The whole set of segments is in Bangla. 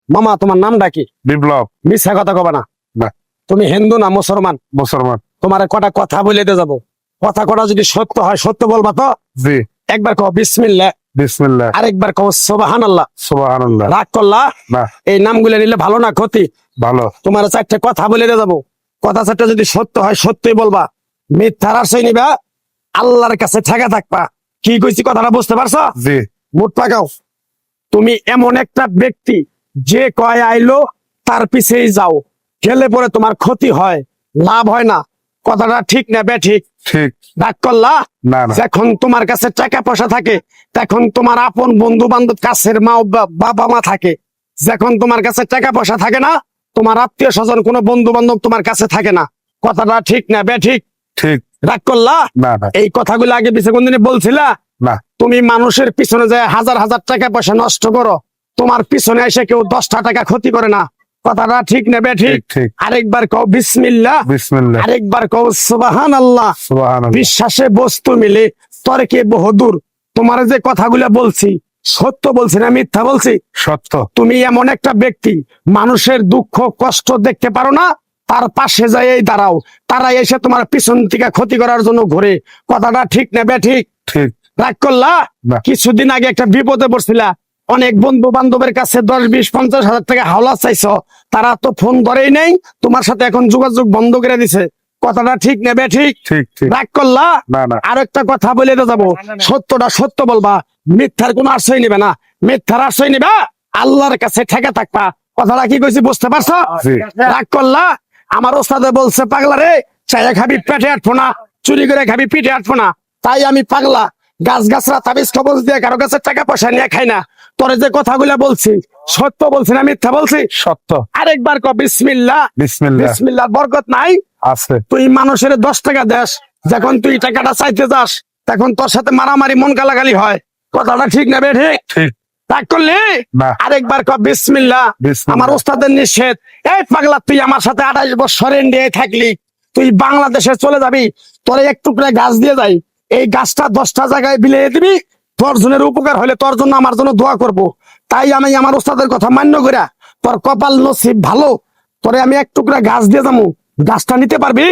মামা তোমার নামটা কি? বিপ্লব। মিথ্যা কথা কবা না। না। তুমি হিন্দু না মুসলমান? মুসলমান। তোমার কটা কথা বলে দিয়ে যাবো, কথা কটা যদি সত্য হয় সত্য বলবা তো? জি। একবার কও বিসমিল্লাহ। বিসমিল্লাহ। আরেকবার কও সুবহানাল্লাহ। সুবহানাল্লাহ। রাগ করলা? না। এই নামগুলো নিলে ভালো না ক্ষতি? ভালো। তোমার চারটে কথা বলে দিয়ে যাবো, কথা চারটে যদি সত্য হয় সত্যই বলবা, মিথ্যার আশ্রয় নিবা, আল্লাহর কাছে ঠেকা থাকবা। কি কইছি কথাটা বুঝতে পারছো? জি। মুখ পাকাও। তুমি এমন একটা ব্যক্তি যে কয় আইলো তার পিছেই যাও, গেলে পরে তোমার ক্ষতি হয়, লাভ হয় না। কথাটা ঠিক না বেঠিক? ঠিক। রাগ করলা? না না। যখন তোমার কাছে টাকা পয়সা থাকে তখন তোমার আপন বন্ধু বান্ধব, কাছের মা বাবা মা থাকে। যখন তোমার কাছে টাকা পয়সা থাকে না, তোমার আত্মীয় স্বজন কোনো বন্ধু বান্ধব তোমার কাছে থাকে না। কথাটা ঠিক না বেঠিক? ঠিক। রাগ করলা? না না। এই কথাগুলো আগে পিছে কোনদিন বলছিলা? না। তুমি মানুষের পিছনে যায় হাজার হাজার টাকা পয়সা নষ্ট করো, তোমার পিছনে এসে কেউ 10টা টাকা ক্ষতি করে না। কথাটা ঠিক না বেঠিক? ঠিক ঠিক। আরেকবার কও বিসমিল্লাহ। বিসমিল্লাহ। আরেকবার কও সুবহানাল্লাহ। সুবহানাল্লাহ। বিশ্বাসে বস্তু মিলে তর্কে বহুদূর। তোমার যে কথাগুলো বলছি সত্য বলছি না মিথ্যা বলছি? সত্য। তুমি এমন একটা ব্যক্তি, মানুষের দুঃখ কষ্ট দেখতে পারো না, তার পাশে যাই দাঁড়াও, তারা এসে তোমার পিছন থেকে ক্ষতি করার জন্য ঘুরে। কথাটা ঠিক না বেঠিক? ঠিক। রাগ করলা? না। কিছুদিন আগে একটা বিপদে পড়ছিলা, অনেক বন্ধু বান্ধবের কাছে 10, 20, 50 হাজার টাকা হাওলা চাইছো, তারা তো ফোন ধরেই নেই, তোমার সাথে এখন যোগাযোগ বন্ধ করে দিছে। কথাটা ঠিক না বেঠিক? ঠিক ঠিক। রাগ করলা? না না। আর একটা কথা বলে তো যাবো, সত্যটা সত্য বলবা, মিথ্যার কোনো আশ্রয় নিবে না। মিথ্যার আশ্রয় নিবা, আল্লাহর কাছে ঠেকে থাকবা। কথাটা কি কইছি বুঝতে পারছো? জি। রাগ করলা? আমার ওস্তাদে বলছে পাগলা রে, চাইয়া খাবি পেটে আটবো না, চুরি করে খাবি পিঠে আটবো না। তাই আমি পাগলা, গাছ গাছরা তাবিজ কবজ দিয়ে কারো কাছে টাকা পয়সা নিয়ে খাই না। তোরে যে কথাগুলা বলছি সত্য বলছি না মিথ্যা বলছি? সত্য। আরেকবার ক বিসমিল্লাহ। বিসমিল্লাহ। বিসমিল্লাহ বরকত নাই? আছে। তুই মানুষের 10 টাকা দেস, যখন তুই টাকাটা চাইতে যাস তখন তোর সাথে মারামারি মন গালাগালি হয়। কথাটা ঠিক না বেঠিক? ঠিক। রাগ করলি? না। আরেকবার ক বিসমিল্লাহ। বিসমিল্লাহ। আমার ওস্তাদের নিষেধ। এই পাগলা, তুই আমার সাথে 28 বছর ইন্ডিয়ায় থাকলি, তুই বাংলাদেশে চলে যাবি, তোরে এক টুকরা গাছ দিয়ে যাই, এই গাছটা 10টা জায়গায় বিলিয়ে দিবি, তোর জনের উপকার হলে তোর জন্য আমার জন্য দোয়া করব। তাই আমি আমার ওস্তাদের কথা মান্য করিয়া, তোর কপাল নসিব ভালো, তোরে আমি এক টুকরা গাছ দিয়ে যাবো, গাছটা নিতে পারবি?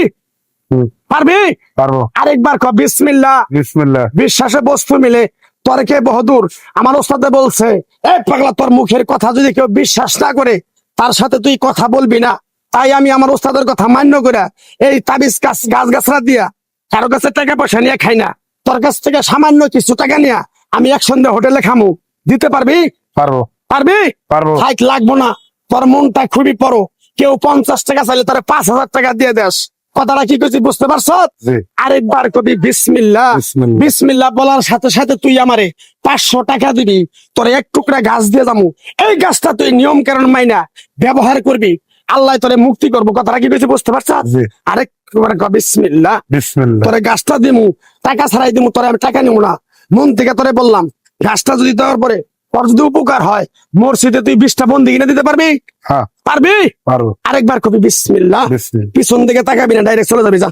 হুম। পারবি? পারবো। আরেকবার ক বিসমিল্লাহ। বিসমিল্লাহ। বিশ্বাসে বস্তু মিলে তর্কে বহুদূর। আমার ওস্তাদে বলছে, এই পাগলা, তোর মুখের কথা যদি কেউ বিশ্বাস না করে তার সাথে তুই কথা বলবি না। তাই আমি আমার ওস্তাদের কথা মান্য করে এই তাবিজ গাছ গাছরা দিয়া কারো কাছে টাকা পয়সা নিয়ে খাই না। তোর কাছ থেকে সামান্য কিছু টাকা নিয়ে আমি একসঙ্গে হোটেলে খামু, দিতে পারবি? পারবো। পারবি? পারবো। হাইট লাগবো না, তোর মনটা খুবই বড়। কেউ 50 টাকা চাইলে তার 5000 টাকা দিয়ে দেস। কথাটা কি কইছি বুঝতে পারছ? জি। আরেকবার কবি বিসমিল্লাহ। বিসমিল্লাহ। বিসমিল্লাহ বলার সাথে সাথে তুই আমারে 500 টাকা দিবি, তোর এক টুকরা গাছ দিয়ে যাবো। এই গাছটা তুই নিয়ম কারণ মাইনা ব্যবহার করবি, আল্লাহ তোরে মুক্তি করবো। কথাটা কি কইছি বুঝতে পারছ? জি। আরেকবার কবি বিসমিল্লাহ। বিসমিল্লাহ। তোরে গাছটা দিমু, টাকা ছাড়াই দিমু, তোরে আমি টাকা নিবো না, মন থেকে তোরে বললাম। গাছটা যদি দেওয়ার পরে তোর যদি উপকার হয়, মসজিদে তুই 20টা বন্দি কিনে দিতে পারবি? হ্যাঁ পারবি? পারবো। আরেকবার কবি বিসমিল্লাহ। বিসমিল্লাহ। পিছন দিকে তাকাবি না, ডাইরেক্ট চলে যাবি, যা।